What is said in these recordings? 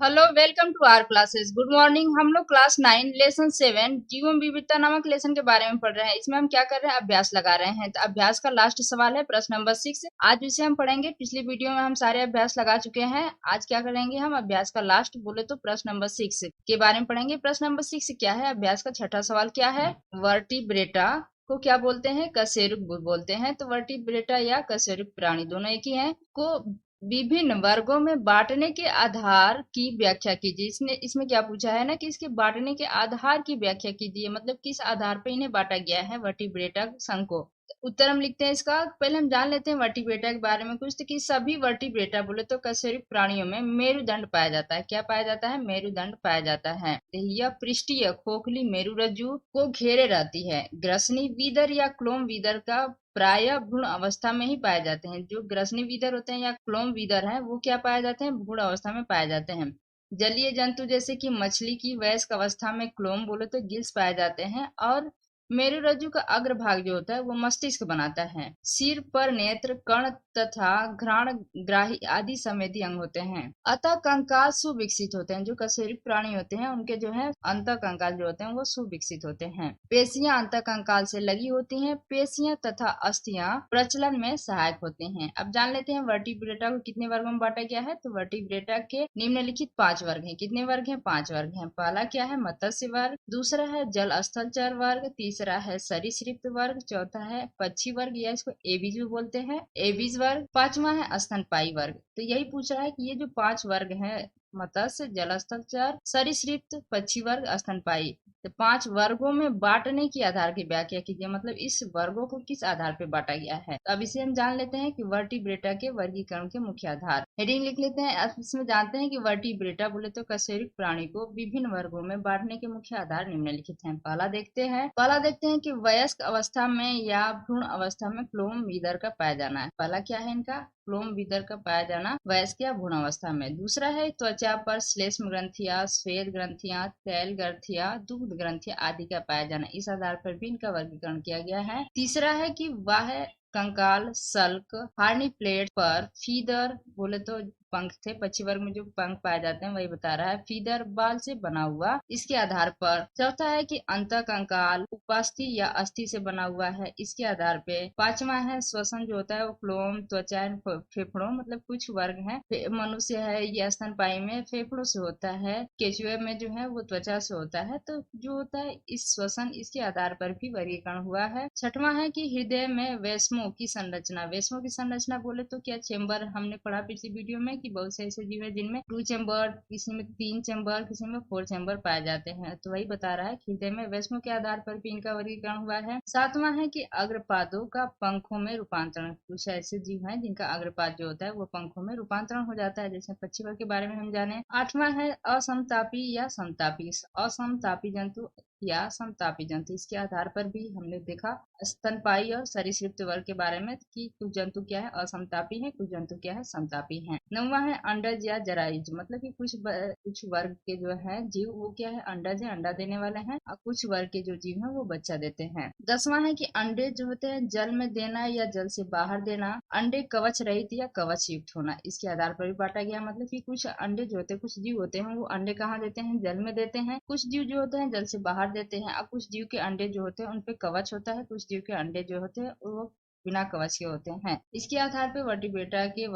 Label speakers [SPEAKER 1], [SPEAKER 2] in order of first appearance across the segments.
[SPEAKER 1] Hello, welcome to our classes. Good morning. हम लोग class 9 lesson 7 जीवन विविधता नामक लेसन के बारे में पढ़ रहे हैं। इसमें हम क्या कर रहे हैं, अभ्यास लगा रहे हैं। तो अभ्यास का लास्ट सवाल है प्रश्न नंबर 6। आज इसे हम पढ़ेंगे। पिछली वीडियो में हम सारे अभ्यास लगा चुके हैं। आज क्या करेंगे, हम अभ्यास का लास्ट बोले तो प्रश्न नंबर 6 के बारे में पढ़ेंगे। प्रश्न नंबर 6 क्या है, अभ्यास का छठा सवाल क्या है, वर्टिब्रेटा को क्या बोलते हैं, कशेरुक बोलते हैं। तो वर्टिब्रेटा या कशेरुक प्राणी दोनों एक ही हैं को विभिन्न वर्गों में बांटने के आधार की व्याख्या कीजिए। इसने इसमें क्या पूछा है ना कि इसके बांटने के आधार की व्याख्या कीजिए, मतलब किस आधार पर इन्हें बांटा गया है वर्टिब्रेटा संघ को। उत्तर हम लिखते हैं इसका। पहले हम जान लेते हैं वर्टिब्रेटा के बारे में कुछ, तो कि सभी वर्टिब्रेटा बोले तो कशेरुक प्राणियों में मेरुदंड पाया जाता है। क्या पाया जाता है, मेरुदंड पाया जाता है। यह पृष्ठीय खोखली मेरुरज्जु को घेरे रहती है। ग्रसनी वीदर या क्लोम वीदर का प्राय भ्रूण अवस्था में ही पाए जाते हैं। जो ग्रसनी वीदर होते हैं या क्लोम वीदर है वो क्या पाए जाते हैं, भ्रूण अवस्था में पाए जाते हैं। जलीय जंतु जैसे कि मछली की वयस्क अवस्था में क्लोम बोले तो गिल्स पाए जाते हैं। और मेरुरज्जु का अग्रभाग जो होता है वो मस्तिष्क बनाता है। सिर पर नेत्र, कर्ण तथा घ्राण ग्राही आदि संवेदी अंग होते हैं। अतः कंकाल सुविकसित होते हैं। जो कशेरुक प्राणी होते हैं उनके जो है अंतः कंकाल जो होते हैं वो सुविकसित होते हैं। पेशियां अंतः कंकाल से लगी होती हैं। पेशियां तथा अस्थियां प्रचलन में सहायक होते हैं। अब जान लेते हैं वर्टिब्रेटा को कितने वर्गों में बांटा गया है। तो वर्टिब्रेटा के निम्नलिखित 5 वर्ग हैं। कितने वर्ग हैं, 5 वर्ग हैं। पहला क्या है, मत्स्य वर्ग। दूसरा है जल स्थलचर वर्ग। तीसरा है सरीसृप वर्ग। चौथा है पक्षी वर्ग या इसको एबीज भी बोलते हैं, एबीज वर्ग। पांचवा है स्तनपायी वर्ग। तो यही पूछ रहा है कि ये जो 5 वर्ग हैं, मत्स्य, जल स्थलचर, सरीसृप, पक्षी वर्ग, स्तनपायी, तो 5 वर्गों में बांटने की आधार की व्याख्या कीजिए, मतलब इस वर्गों को किस आधार पर बांटा गया है। तो अब इसे हम जान लेते हैं कि वर्टिब्रेटा के वर्गीकरण के मुख्य आधार। हेडिंग लिख लेते हैं। अब इसमें जानते हैं कि वर्टिब्रेटा बोले तो कशेरुक प्राणी को विभिन्न वर्गों में बांटने के मुख्य आधार निम्नलिखित हैं। पहला देखते हैं कि वयस्क अवस्था में या भ्रूण अवस्था में क्लोम वीदर का पाया जाना है। पहला क्या है इनका, क्लोम वीदर का पाया जाना वयस्क या भ्रूण अवस्था में। दूसरा है त्वचा पर श्लेष्म ग्रंथियां, श्वेत ग्रंथियां, तैल ग्रंथियां, दुग्ध ग्रंथियां आदि का पाया जाना। इस आधार पर भी इनका वर्गीकरण किया गया है। तीसरा है कि वह कंकाल, सल्क, हार्नी प्लेट पर फीदर बोले तो पंख थे। पक्षी वर्ग में जो पंख पाए जाते हैं वही बता रहा है। फीदर बाल से बना हुआ, इसके आधार पर। चौथा है कि अंतः कंकाल उपास्थि या अस्थि से बना हुआ है, इसके आधार पे। पांचवा है श्वसन जो होता है वो क्लोम, त्वचा, फेफड़ों, मतलब कुछ वर्ग है। मनुष्य है या स्तनपायी में फेफड़ों से होता है। केचुए में जो है वो त्वचा से होता है। तो जो होता है इस श्वसन, इसके आधार पर भी वर्गीकरण हुआ है। छठवां है कि हृदय में वैष्मों की संरचना। वैष्मों की संरचना बोले तो क्या, चेम्बर हमने पढ़ा पिछली वीडियो में कि बहुत से ऐसे जीव है जिनमें 2 चैम्बर, किसी में 3 चैम्बर, किसी में 4 चैम्बर पाए जाते हैं। तो वही बता रहा है कि हृदय में वैष्मों के आधार पर भी इनका वर्गीकरण हुआ है। सातवां है कि अग्रपादों का पंखों में रूपांतरण। कुछ ऐसे जीव हैं जिनका अग्रपाद जो होता है वो पंखों में रूपांतरण हो जाता है, जैसे पक्षी वर्ग के बारे में हम जाने। आठवां है असमतापी या समतापी। असमतापी जंतु या समतापी जंतु, इसके आधार पर भी हमने देखा स्तनपायी और सरीसृप वर्ग के बारे में कि कुछ जंतु क्या है असमतापी है, कुछ जंतु क्या है समतापी है। नौवां है अंडज या जरायुज, मतलब कि कुछ वर्ग के जो है जीव वो क्या है, अंडज है, अंडा देने वाले हैं, और कुछ वर्ग के जो जीव है वो बच्चा देते हैं। 10वां है कि अंडे जो होते हैं जल में देना या जल से बाहर देना। अंडे कवच रहित या कवच युक्त होना, इसके आधार पर भी बांटा गया। मतलब कि कुछ अंडे जो होते हैं, कुछ जीव होते हैं वो अंडे कहाँ देते हैं, जल में देते हैं। कुछ जीव जो होते हैं जल से बाहर देते हैं। और कुछ जीव के अंडे जो होते हैं उनपे कवच होता है। कुछ जीव के अंडे जो होते हैं वो बिना कवच के होते हैं। इसके आधार पर वर्टिब्रेटा के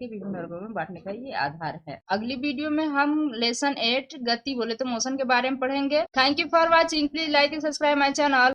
[SPEAKER 1] विभिन्न वर्गों में बांटने का ये आधार है। अगली वीडियो में हम लेसन 8 गति बोले तो मोशन के बारे में पढ़ेंगे। Thank you for watching. Please like and subscribe my channel.